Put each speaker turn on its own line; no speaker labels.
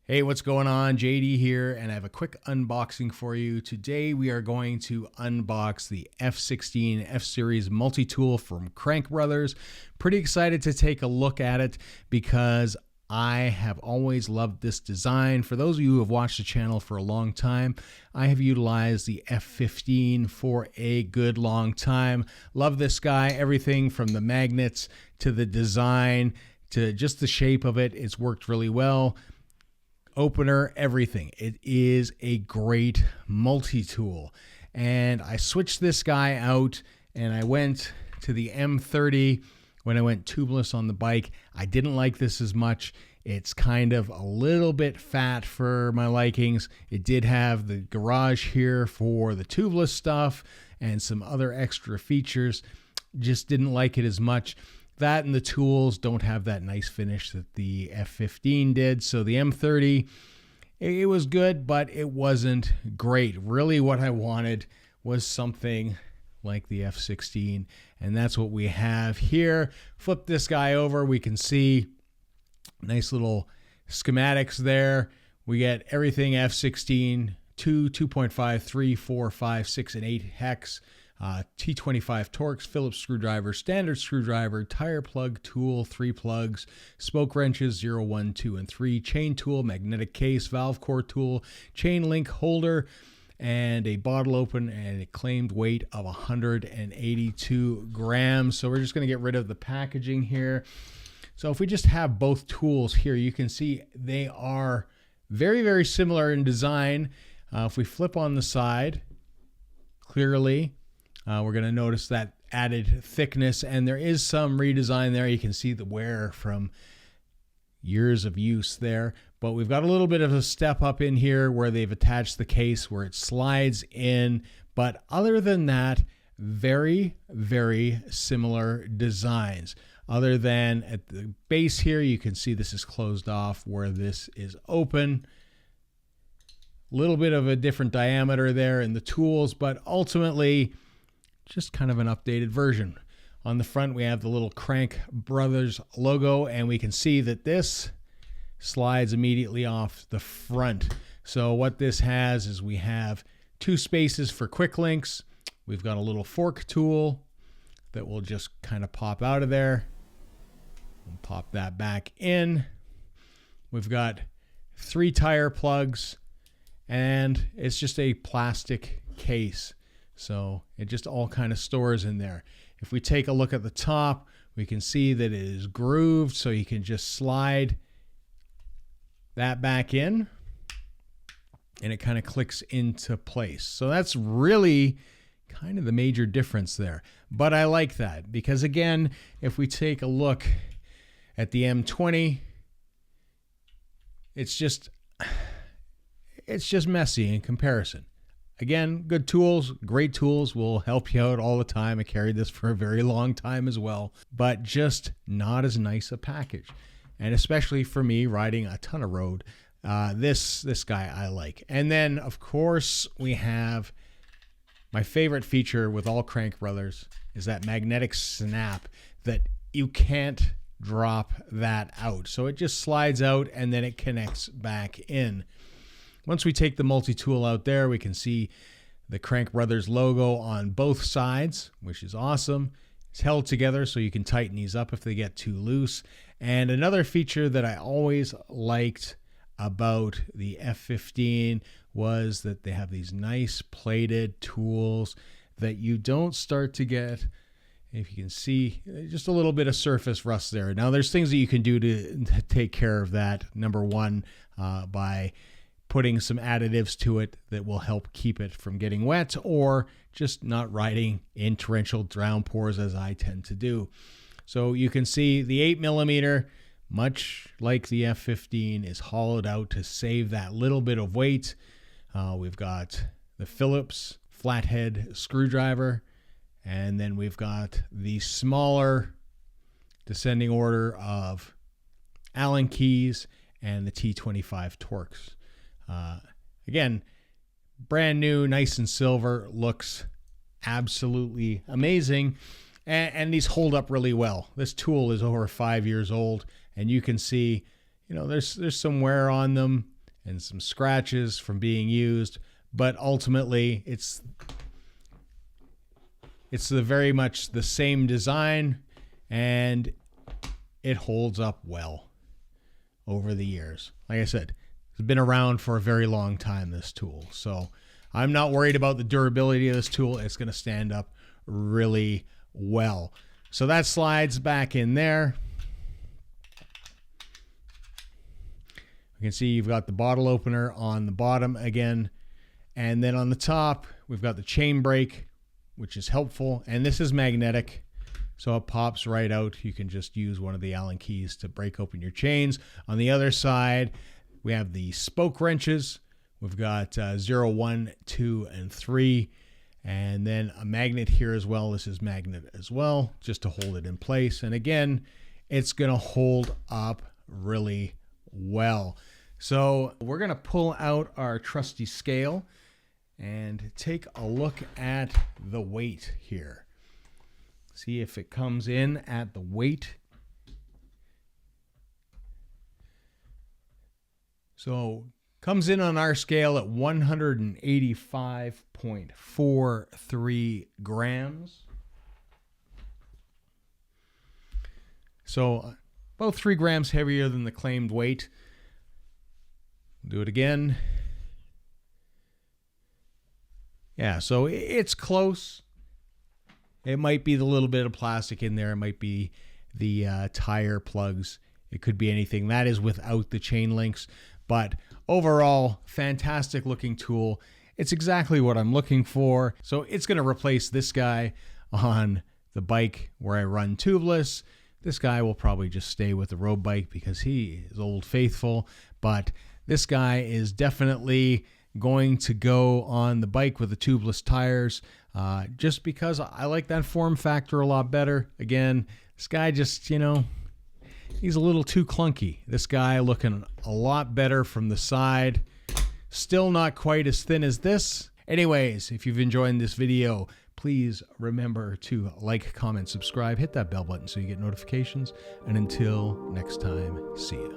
Hey, what's going on? JD here, and I have a quick unboxing for you. Today we are going to unbox the F16 F-Series multi-tool from Crankbrothers. Pretty excited to take a look at it because I have always loved this design. For those of you who have watched the channel for a long time, I have utilized the F15 for a good long time. Love this guy, everything from the magnets to the design to just the shape of it. It's worked really well. Opener, everything. It is a great multi-tool. And I switched this guy out and I went to the M30 when I went tubeless on the bike. I didn't like this as much. It's kind of a little bit fat for my likings. It did have the garage here for the tubeless stuff and some other extra features. Just didn't like it as much. That and the tools don't have that nice finish that the F15 did. So the M30, it was good, but it wasn't great. Really what I wanted was something like the F16, and that's what we have here. Flip this guy over, we can see nice little schematics there. We get everything F16, 2.5, 3, 4, 5, 6, and 8 hex. T25 Torx, Phillips screwdriver, standard screwdriver, tire plug tool, 3 plugs, spoke wrenches 0, 1, 2, and 3, chain tool, magnetic case, valve core tool, chain link holder, and a bottle open, and a claimed weight of 182 grams. So we're just going to get rid of the packaging here. So if we just have both tools here, you can see they are very, very similar in design. If we flip on the side, clearly, we're going to notice that added thickness, and there is some redesign there. You can see the wear from years of use there, but we've got a little bit of a step up in here where they've attached the case where it slides in. But other than that, very, very similar designs. Other than at the base here, you can see this is closed off where this is open. A little bit of a different diameter there in the tools, but ultimately just kind of an updated version. On the front, we have the little Crankbrothers logo, and we can see that this slides immediately off the front. So what this has is we have 2 spaces for quick links. We've got a little fork tool that will just kind of pop out of there. We'll pop that back in. We've got 3 tire plugs, and it's just a plastic case. So it just all kind of stores in there. If we take a look at the top, we can see that it is grooved, so you can just slide that back in and it kind of clicks into place. So that's really kind of the major difference there. But I like that because, again, if we take a look at the M20, it's just messy in comparison. Again, good tools, great tools, will help you out all the time. I carried this for a very long time as well, but just not as nice a package. And especially for me riding a ton of road, this guy I like. And then, of course, we have my favorite feature with all Crankbrothers is that magnetic snap that you can't drop that out. So it just slides out and then it connects back in. Once we take the multi-tool out there, we can see the Crankbrothers logo on both sides, which is awesome. It's held together so you can tighten these up if they get too loose. And another feature that I always liked about the F15 was that they have these nice plated tools that you don't start to get, if you can see, just a little bit of surface rust there. Now, there's things that you can do to take care of that. Number one, by putting some additives to it that will help keep it from getting wet, or just not riding in torrential downpours as I tend to do. So you can see the 8mm, much like the F15, is hollowed out to save that little bit of weight. We've got the Phillips flathead screwdriver, and then we've got the smaller descending order of Allen keys and the T25 Torx. Again, brand new, nice and silver, looks absolutely amazing. And these hold up really well. This tool is over 5 years old, and you can see, there's some wear on them. and some scratches from being used, but ultimately it's very much the same design, and it holds up well over the years. Like I said, it's been around for a very long time, this tool. So I'm not worried about the durability of this tool. It's going to stand up really well. So that slides back in there. You can see you've got the bottle opener on the bottom again. And then on the top, we've got the chain brake, which is helpful. And this is magnetic, so it pops right out. You can just use one of the Allen keys to break open your chains. On the other side, we have the spoke wrenches. We've got 0, 1, 2, and 3. And then a magnet here as well. This is magnet as well, just to hold it in place. And again, it's going to hold up really well. So we're going to pull out our trusty scale and take a look at the weight here. See if it comes in at the weight. So comes in on our scale at 185.43 grams. So about 3 grams heavier than the claimed weight. Do it again. Yeah, so it's close. It might be the little bit of plastic in there. It might be the tire plugs. It could be anything. That is without the chain links. But overall, fantastic looking tool. It's exactly what I'm looking for. So it's going to replace this guy on the bike where I run tubeless. This guy will probably just stay with the road bike because he is old faithful. But this guy is definitely going to go on the bike with the tubeless tires, just because I like that form factor a lot better. Again, this guy just, he's a little too clunky. This guy looking a lot better from the side. Still not quite as thin as this. Anyways, if you've enjoyed this video, please remember to like, comment, subscribe, hit that bell button so you get notifications. And until next time, see ya.